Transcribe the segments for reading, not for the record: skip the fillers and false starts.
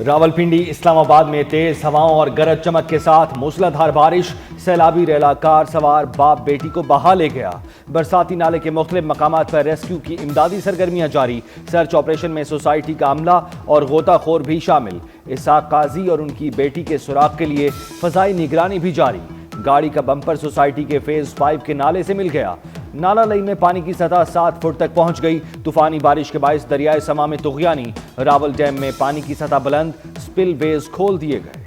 रावलपिंडी इस्लामाबाद में तेज हवाओं और गरज चमक के साथ मूसलाधार बारिश, सैलाबी रेला कार सवार बाप बेटी को बहा ले गया। बरसाती नाले के मुख्तलिफ मकामात पर रेस्क्यू की इमदादी सरगर्मियां जारी। सर्च ऑपरेशन में सोसाइटी का अमला और गोताखोर भी शामिल। इसाक काजी और उनकी बेटी के सुराग के लिए फजाई निगरानी भी जारी। गाड़ी का बम्पर सोसाइटी के फेज 5 के नाले से मिल गया। नाला लई में पानी की सतह 7 फुट तक पहुंच गई। तूफानी बारिश के बायस दरियाए समा में तुगयानी। रावल डैम में पानी की सतह बुलंद, स्पिलवेज खोल दिए गए।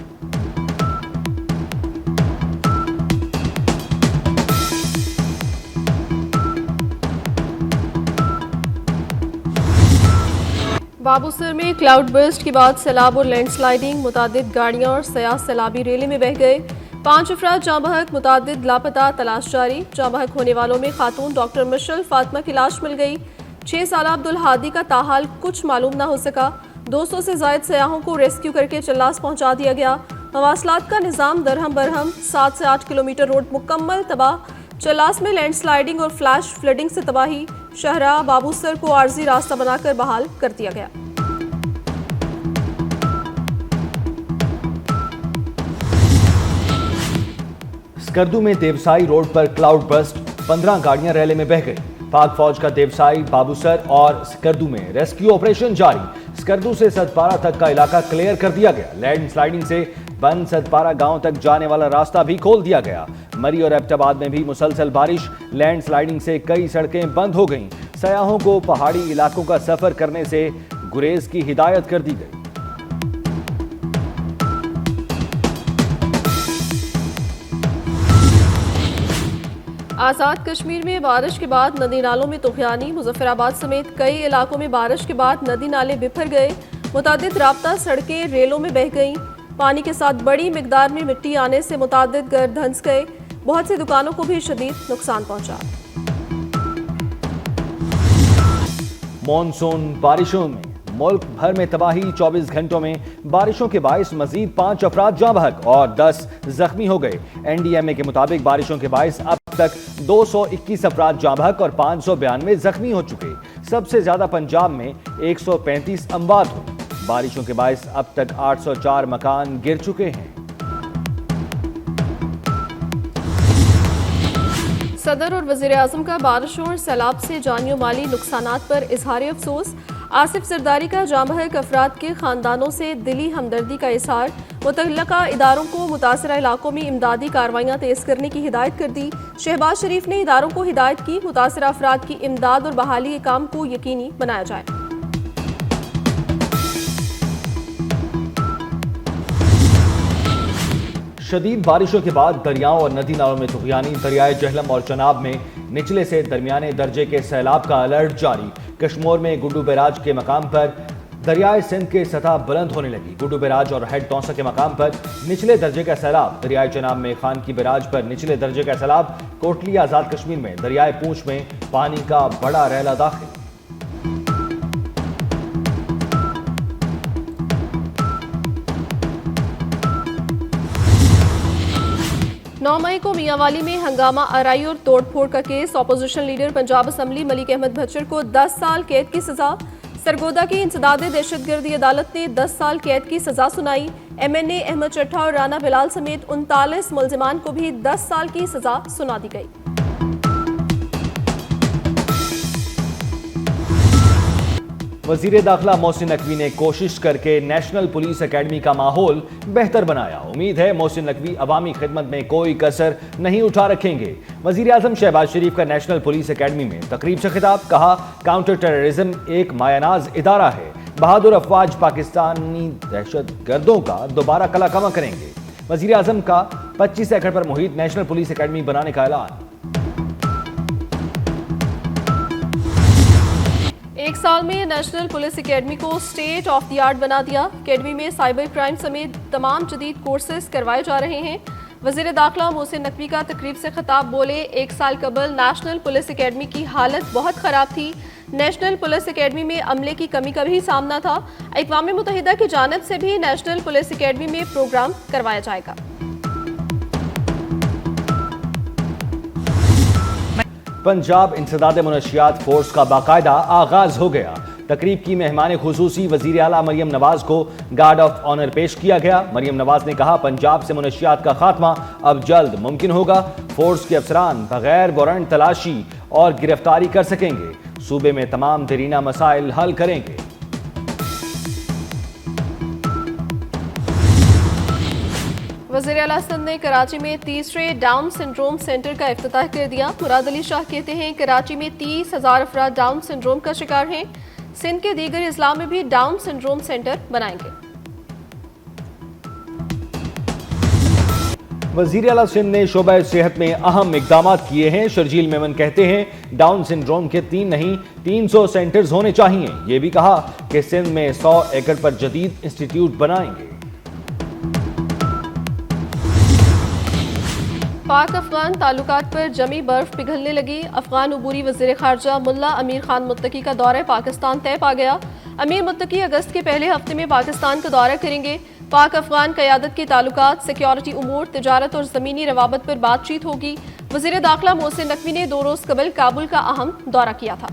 बाबूसर में क्लाउड बर्स्ट के बाद सैलाब और लैंडस्लाइडिंग, मुतादिद गाड़ियां और सयाह सैलाबी रेले में बह गए। 5 अफराद जाँ बहक, मुतादिद लापता, तलाश जारी। जाँ बहक होने वालों में खातून डॉक्टर मिशल फातिमा की लाश मिल गई। 6 साल अब्दुल हादी का ताहाल कुछ मालूम न हो सका। 200 से जायद सयाहों को रेस्क्यू करके चल्लास पहुंचा दिया गया। मवासलात का निज़ाम दरहम बरहम, 7 से 8 किलोमीटर रोड मुकम्मल तबाह। चल्लास में लैंडस्लाइडिंग और फ्लैश फ्लडिंग से तबाही। शहरा बाबूसर को आर्जी रास्ता बनाकर बहाल कर दिया गया। स्कर्दू में देवसाई रोड पर क्लाउड बर्स्ट, 15 गाड़ियां रैले में बह गई। पाक फौज का देवसाई, बाबूसर और स्कर्दू में रेस्क्यू ऑपरेशन जारी। स्कर्दू से सतपारा तक का इलाका क्लियर कर दिया गया। लैंडस्लाइडिंग से बंद सतपारा गांव तक जाने वाला रास्ता भी खोल दिया गया। मरी और एबटाबाद में भी मुसलसल बारिश, लैंडस्लाइडिंग से कई सड़कें बंद हो गईं। सयाहों को पहाड़ी इलाकों का सफर करने से गुरेज की हिदायत कर दी गई। आज़ाद कश्मीर में बारिश के बाद नदी नालों में तुगयानी। मुजफ्फराबाद समेत कई इलाकों में बारिश के बाद नदी नाले बिफर गए। मुतादिद राब्ता सड़कें रेलों में बह गईं। पानी के साथ बड़ी मिकदार में मिट्टी आने से मुतादिद घर धंस गए। बहुत सी दुकानों को भी शदीद नुकसान पहुंचा। मॉनसून बारिशों में मुल्क भर में तबाही। 24 घंटों में बारिशों के बायस मजीद 5 अफराद जाँ बहक और 10 जख्मी हो गए। NDMA के मुताबिक बारिशों के बायस अब तक 221 अफराद जाँ बहक और 592 जख्मी हो चुके। सबसे ज्यादा पंजाब में 135 अमवात हुई। बारिशों के बायस अब तक 804 मकान गिर चुके हैं। सदर और वजीर आजम का बारिशों और सैलाब से जानी माली नुकसानात पर इजहार अफसोस। आसिफ जरदारी का जाँ बहक अफराद के खानदानों से दिली हमदर्दी का इजहार। मुतल्लका इदारों को मुतासरा इलाकों में इमदादी कार्रवाइयाँ तेज करने की हिदायत कर दी। शहबाज शरीफ ने इदारों को हिदायत की मुतासरा अफराद की इमदाद और बहाली के काम को यकीनी बनाया जाए। शदीद बारिशों के बाद दरियाओं और नदी नालों में तुगयानी। दरियाए जहलम और चनाब में निचले से दरमियाने दर्जे के सैलाब का अलर्ट जारी। कश्मोर में गुड्डू बैराज के मकाम पर दरियाए सिंध के सतह बुलंद होने लगी। गुड्डू बैराज और हेड तौसा के मकाम पर निचले दर्जे का सैलाब। दरियाए चनाब में खान की बैराज पर निचले दर्जे का सैलाब। कोटली आजाद कश्मीर में दरियाए पूंछ में पानी का बड़ा रैला दाखिल। 9 मई को मियांवाली में हंगामा आराई और तोड़फोड़ का केस। Opposition leader Punjab assembly Malik Ahmad Bhachar को 10 साल कैद की सजा। सरगोदा की इंसदादे दहशतगर्दी अदालत ने 10 साल कैद की सजा सुनाई। MNA अहमद चट्ठा और राना बिलाल समेत 39 मुल्जिमान को भी 10 साल की सजा सुना दी गई। वजीर दाखिला मोहसिन नकवी ने कोशिश करके नेशनल पुलिस एकेडमी का माहौल बेहतर बनाया। उम्मीद है मोहसिन नकवी अवामी खिदमत में कोई कसर नहीं उठा रखेंगे। वजीर आजम शहबाज शरीफ का नेशनल पुलिस एकेडमी में तकरीब से खिताब। कहा, काउंटर टेररिज्म एक मायानाज इदारा है। बहादुर अफवाज पाकिस्तानी दहशत गर्दों का दोबारा कलाकमा करेंगे। वजीर आजम का 25 एकड़ पर मुहित नेशनल पुलिस एकेडमी बनाने का ऐलान। 1 साल में नेशनल पुलिस एकेडमी को स्टेट ऑफ द आर्ट बना दिया। एकेडमी में साइबर क्राइम समेत तमाम जदीद कोर्सेज करवाए जा रहे हैं। वजीर दाखिला मोहसिन नकवी का तकरीब से खिताब। बोले, 1 साल कबल नेशनल पुलिस एकेडमी की हालत बहुत ख़राब थी। नेशनल पुलिस एकेडमी में अमले की कमी का भी सामना था। अक़वाम मुत्तहिदा की जानिब से भी नेशनल पुलिस एकेडमी में प्रोग्राम करवाया जाएगा। पंजाब इंसदाद मुनशियात फोर्स का बाकायदा आगाज हो गया। तकरीब की मेहमान खुसूसी वजीर आला मरियम नवाज को गार्ड ऑफ ऑनर पेश किया गया। मरियम नवाज ने कहा, पंजाब से मुनशियात का खात्मा अब जल्द मुमकिन होगा। फोर्स के अफसरान बगैर वारंट तलाशी और गिरफ्तारी कर सकेंगे। सूबे में तमाम दरीना मसाइल हल करेंगे। वज़ीर आला सिंध ने कराची में तीसरे डाउन सिंड्रोम सेंटर का इफ्तिताह कर दिया। मुराद अली शाह कहते हैं, कराची में 30,000 अफराद डाउन सिंड्रोम का शिकार हैं। सिंध के दीगर अजला में भी डाउन सिंड्रोम सेंटर बनाएंगे। वज़ीर आला सिंध ने शोबा सेहत में अहम इकदाम किए हैं। शर्जील मेमन कहते हैं, डाउन सिंड्रोम के 3 नहीं 300 सेंटर्स होने चाहिए। ये भी कहा कि सिंध में 100 एकड़ पर जदीद इंस्टीट्यूट बनाएंगे। पाक अफगान ताल्लुकात पर जमी बर्फ पिघलने लगी। अफगान अबूरी वज़ीर ख़ारजा मुल्ला अमीर खान मुत्तकी का दौरा पाकिस्तान तय पा गया। अमीर मुत्तकी अगस्त के पहले हफ्ते में पाकिस्तान का दौरा करेंगे। पाक अफगान क़यादत के ताल्लुकात, सिक्योरिटी उमूर, तिजारत और ज़मीनी रवाबत पर बातचीत होगी। वज़ीर दाखिला मोहसिन नकवी ने 2 रोज़ कबल काबुल का अहम दौरा किया था।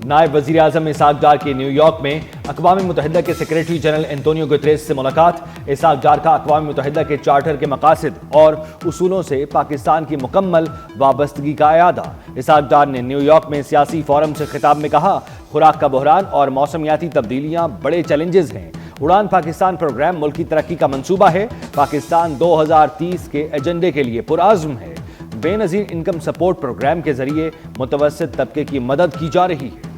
नायब वज़ीर आज़म इसहाक डार की न्यूयॉर्क में अक़वाम मुत्तहिदा के सेक्रेटरी जनरल एंटोनियो गुतरेस से मुलाकात। इसहाक डार का अक़वाम मुत्तहिदा के चार्टर के मकासद और उसूलों से पाकिस्तान की मुकम्मल वाबस्तगी का अयादा। इसहाक डार ने न्यूयॉर्क में सियासी फोरम से खिताब में कहा, खुराक का बहरान और मौसमियाती तब्दीलियाँ बड़े चैलेंजेस हैं। उड़ान पाकिस्तान प्रोग्राम मुल्क की तरक्की का मंसूबा है। पाकिस्तान 2030 के एजेंडे के लिए पुरआज़्म है। बेनज़ीर इनकम सपोर्ट प्रोग्राम के जरिए मुतवस्सित तबके की मदद की जा रही है।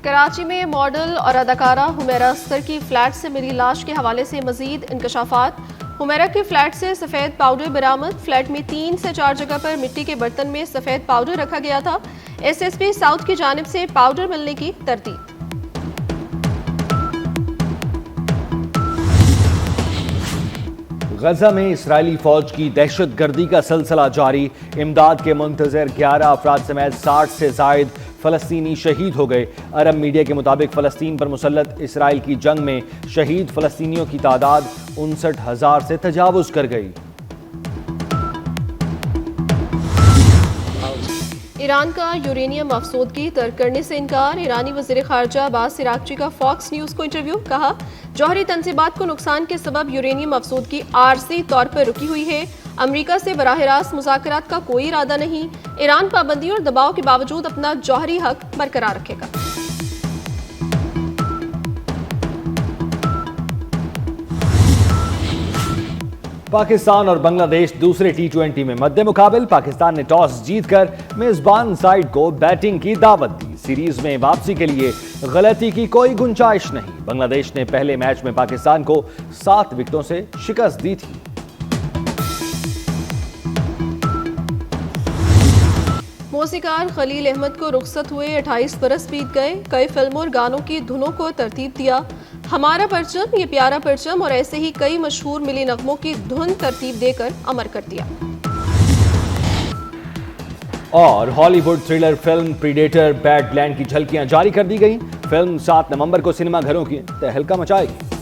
कराची में मॉडल और अदाकारा हुमैरा अस्कर की फ्लैट से मिली लाश के हवाले से मजीद इंकशाफात। हुमैरा के फ्लैट से सफ़ेद पाउडर बरामद। फ्लैट में 3 से 4 जगह पर मिट्टी के बर्तन में सफ़ेद पाउडर रखा गया था। SSP साउथ की जानिब से पाउडर मिलने की तरतीब। गजा में इसराइली फौज की दहशतगर्दी का सिलसिला जारी। इमदाद के मुंतजर 11 अफराद समेत 60 से जायद फलस्तीनी शहीद हो गए। अरब मीडिया के मुताबिक फ़लस्तीन पर मुसल्लत इसराइल की जंग में शहीद फ़लस्तीनियों की तादाद 59,000 से तजावुज़ कर गई। ईरान का यूरेनियम अफसोदगी तर्क करने से इनकार। ईरानी वज़ीर ख़ारजा अब्बास इराक़ची का फॉक्स न्यूज़ को इंटरव्यू। कहा, जौहरी तनसीबात को नुकसान के सबब यूरेनियम अफसोदगी आरजी तौर पर रुकी हुई है। अमरीका से बराह रास्त मुज़ाकरात का कोई इरादा नहीं। ईरान पाबंदी और दबाव के बावजूद अपना जौहरी हक बरकरार रखेगा। पाकिस्तान और बांग्लादेश दूसरे T20 में मद्दे मुकाबिल। पाकिस्तान ने टॉस जीतकर मेजबान साइड को बैटिंग की दावत दी। सीरीज में वापसी के लिए गलती की कोई गुंजाइश नहीं। बांग्लादेश ने पहले मैच में पाकिस्तान को 7 विकेटों से शिकस्त दी थी। मौसीकार खलील अहमद को रुखसत हुए 28 बरस बीत गए। कई फिल्मों और गानों की धुनों को तरतीब दिया। हमारा परचम, ये प्यारा परचम और ऐसे ही कई मशहूर मिली नगमों की धुन तरतीब देकर अमर कर दिया। और Hollywood thriller film predator badland की झलकियां जारी कर दी गई। फिल्म 7 नवंबर को सिनेमा घरों की तहलका मचाएगी।